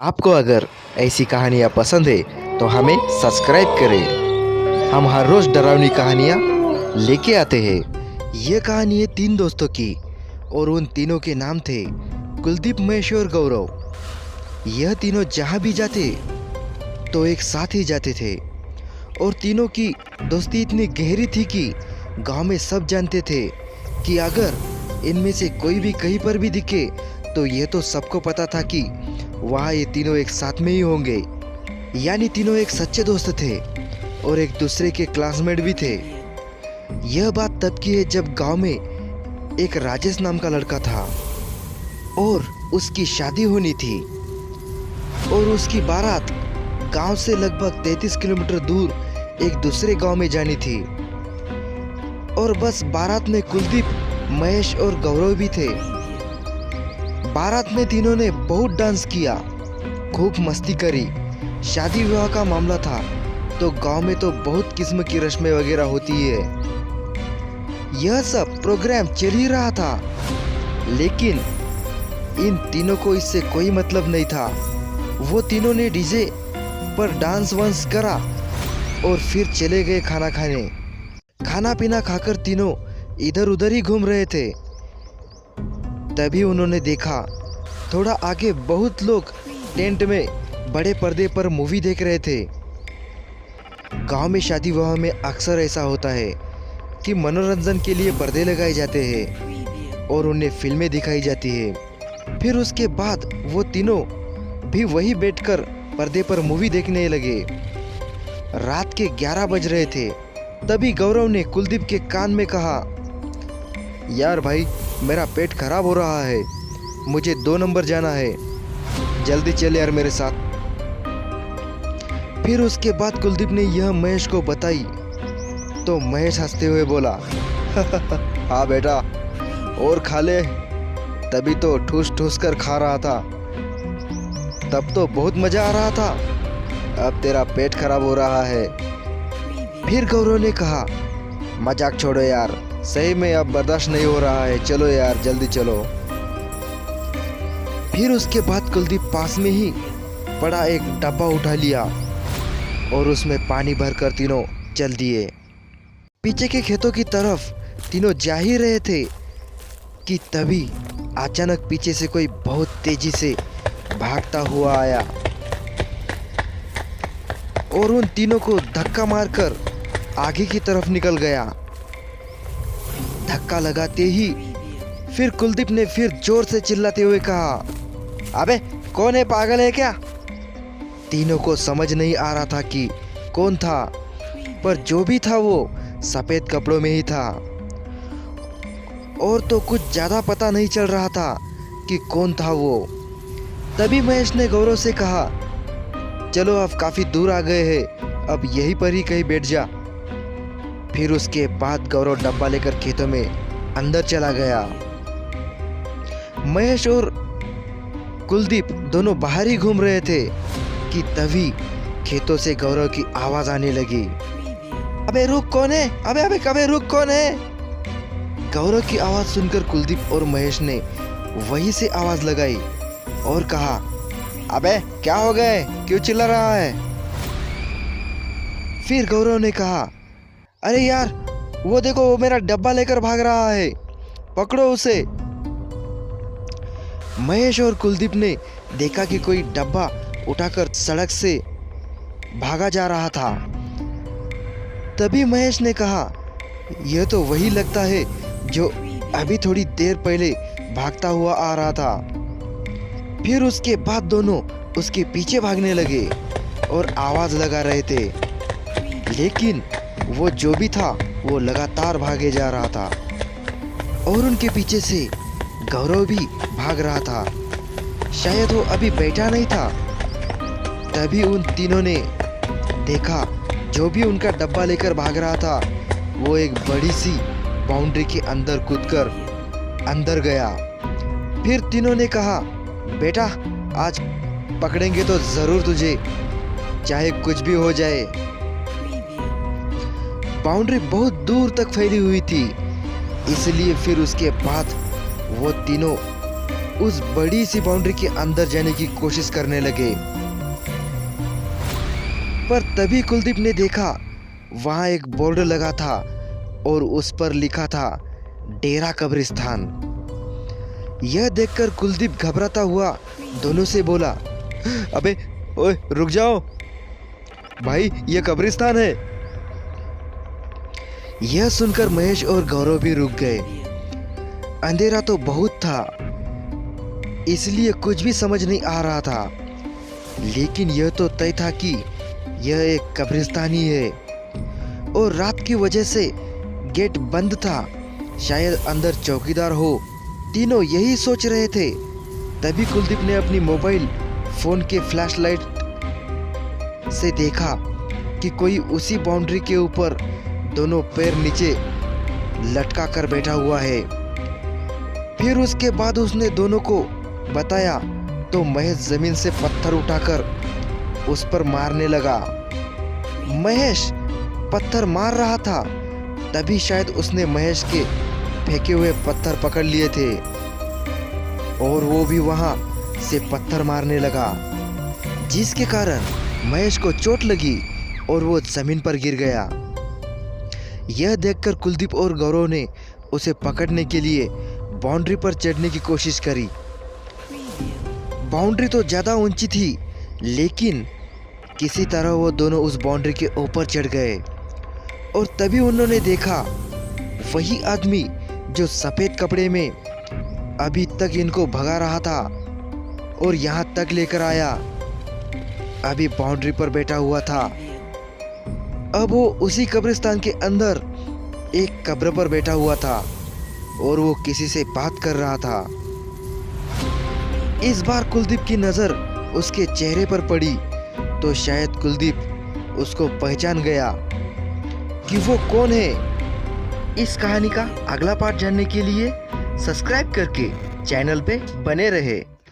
आपको अगर ऐसी कहानियाँ पसंद है तो हमें सब्सक्राइब करें। हम हर रोज डरावनी कहानियाँ लेके आते हैं। ये कहानी है तीन दोस्तों की और उन तीनों के नाम थे कुलदीप, महेश और गौरव। यह तीनों जहाँ भी जाते तो एक साथ ही जाते थे और तीनों की दोस्ती इतनी गहरी थी कि गांव में सब जानते थे कि अगर इनमें से कोई भी कहीं पर भी दिखे तो यह तो सबको पता था कि वहाँ ये तीनों एक साथ में ही होंगे। यानी तीनों एक सच्चे दोस्त थे और एक दूसरे के क्लासमेट भी थे। यह बात तब की है जब गांव में एक राजेश नाम का लड़का था और उसकी शादी होनी थी और उसकी बारात गांव से लगभग 33 किलोमीटर दूर एक दूसरे गांव में जानी थी। और बस बारात में कुलदीप, महेश और गौरव भी थे। बारात में तीनों ने बहुत डांस किया, खूब मस्ती करी। शादी विवाह का मामला था तो गांव में तो बहुत किस्म की रस्में वगैरह होती है। यह सब प्रोग्राम चल ही रहा था, लेकिन इन तीनों को इससे कोई मतलब नहीं था। वो तीनों ने डीजे पर डांस वांस करा और फिर चले गए खाना खाने। खाना पीना खाकर तीनों इधर उधर ही घूम रहे थे। तभी उन्होंने देखा थोड़ा आगे बहुत लोग टेंट में बड़े पर्दे पर मूवी देख रहे थे। गांव में शादी विवाह में अक्सर ऐसा होता है कि मनोरंजन के लिए पर्दे लगाए जाते हैं और उन्हें फिल्में दिखाई जाती है। फिर उसके बाद वो तीनों भी वही बैठकर पर्दे पर मूवी देखने लगे। रात के 11 बज रहे थे। तभी गौरव ने कुलदीप के कान में कहा, यार भाई, मेरा पेट खराब हो रहा है, मुझे 2 नंबर जाना है, जल्दी चल यार मेरे साथ। फिर उसके बाद कुलदीप ने यह महेश को बताई तो महेश हंसते हुए बोला, हाँ बेटा, और खा ले। तभी तो ठूस ठूस कर खा रहा था, तब तो बहुत मजा आ रहा था, अब तेरा पेट खराब हो रहा है। फिर गौरव ने कहा, मजाक छोड़ो यार, सही में अब बर्दाश्त नहीं हो रहा है, चलो यार जल्दी चलो। फिर उसके बाद कुलदीप पास में ही पड़ा एक डब्बा उठा लिया और उसमें पानी भरकर तीनों चल दिए। पीछे के खेतों की तरफ तीनों जा ही रहे थे कि तभी अचानक पीछे से कोई बहुत तेजी से भागता हुआ आया और उन तीनों को धक्का मारकर आगे की तरफ निकल गया। धक्का लगाते ही फिर कुलदीप ने फिर जोर से चिल्लाते हुए कहा, अबे कौन है, पागल है क्या? तीनों को समझ नहीं आ रहा था कि कौन था, पर जो भी था वो सफेद कपड़ों में ही था और तो कुछ ज्यादा पता नहीं चल रहा था कि कौन था वो। तभी महेश ने गौरव से कहा, चलो अब काफी दूर आ गए हैं, अब यहीं पर ही कहीं बैठ जा। फिर उसके बाद गौरव डब्बा लेकर खेतों में अंदर चला गया। महेश और कुलदीप दोनों बाहर ही घूम रहे थे कि तभी खेतों से गौरव की आवाज आने लगी, अबे रुक, कौन है? अबे अबे कबे रुक, कौन है? गौरव की आवाज सुनकर कुलदीप और महेश ने वहीं से आवाज लगाई और कहा, अबे क्या हो गए, क्यों चिल्ला रहा है? फिर गौरव ने कहा, अरे यार, वो देखो, वो मेरा डब्बा लेकर भाग रहा है, पकड़ो उसे। महेश और कुलदीप ने देखा कि कोई डब्बा उठाकर सड़क से भागा जा रहा था। तभी महेश ने कहा, यह तो वही लगता है जो अभी थोड़ी देर पहले भागता हुआ आ रहा था। फिर उसके बाद दोनों उसके पीछे भागने लगे और आवाज लगा रहे थे, लेकिन वो जो भी था वो लगातार भागे जा रहा था और उनके पीछे से गौरव भी भाग रहा था। शायद वो अभी बैठा नहीं था। तभी उन तीनों ने देखा जो भी उनका डब्बा लेकर भाग रहा था वो एक बड़ी सी बाउंड्री के अंदर कूदकर अंदर गया। फिर तीनों ने कहा, बेटा आज पकड़ेंगे तो जरूर तुझे, चाहे कुछ भी हो जाए। बाउंड्री बहुत दूर तक फैली हुई थी, इसलिए फिर उसके बाद वो तीनों उस बड़ी सी बाउंड्री के अंदर जाने की कोशिश करने लगे। पर तभी कुलदीप ने देखा वहां एक बोर्ड लगा था और उस पर लिखा था डेरा कब्रिस्तान। यह देखकर कुलदीप घबराता हुआ दोनों से बोला, अबे ओए रुक जाओ भाई, यह कब्रिस्तान है। यह सुनकर महेश और गौरव भी रुक गए। अंधेरा तो बहुत था, इसलिए कुछ भी समझ नहीं आ रहा था, लेकिन यह तो तय था कि यह एक कब्रिस्तान ही है। और रात की वजह से गेट बंद था, शायद अंदर चौकीदार हो। तीनों यही सोच रहे थे, तभी कुलदीप ने अपनी मोबाइल फोन के फ्लैशलाइट से देखा कि कोई उसी बाउंड्री के ऊपर दोनों पैर नीचे लटका कर बैठा हुआ है। फिर उसके बाद उसने दोनों को बताया तो महेश जमीन से पत्थर उठाकर उस पर मारने लगा। महेश पत्थर मार रहा था, तभी शायद उसने महेश के फेंके हुए पत्थर पकड़ लिए थे और वो भी वहां से पत्थर मारने लगा, जिसके कारण महेश को चोट लगी और वो जमीन पर गिर गया। यह देखकर कुलदीप और गौरव ने उसे पकड़ने के लिए बाउंड्री पर चढ़ने की कोशिश करी। बाउंड्री तो ज्यादा ऊंची थी, लेकिन किसी तरह वो दोनों उस बाउंड्री के ऊपर चढ़ गए। और तभी उन्होंने देखा वही आदमी जो सफेद कपड़े में अभी तक इनको भगा रहा था और यहाँ तक लेकर आया, अभी बाउंड्री पर बैठा हुआ था। अब वो उसी कब्रिस्तान के अंदर एक कब्र पर बैठा हुआ था और वो किसी से बात कर रहा था। इस बार कुलदीप की नजर उसके चेहरे पर पड़ी तो शायद कुलदीप उसको पहचान गया कि वो कौन है। इस कहानी का अगला पार्ट जानने के लिए सब्सक्राइब करके चैनल पे बने रहे।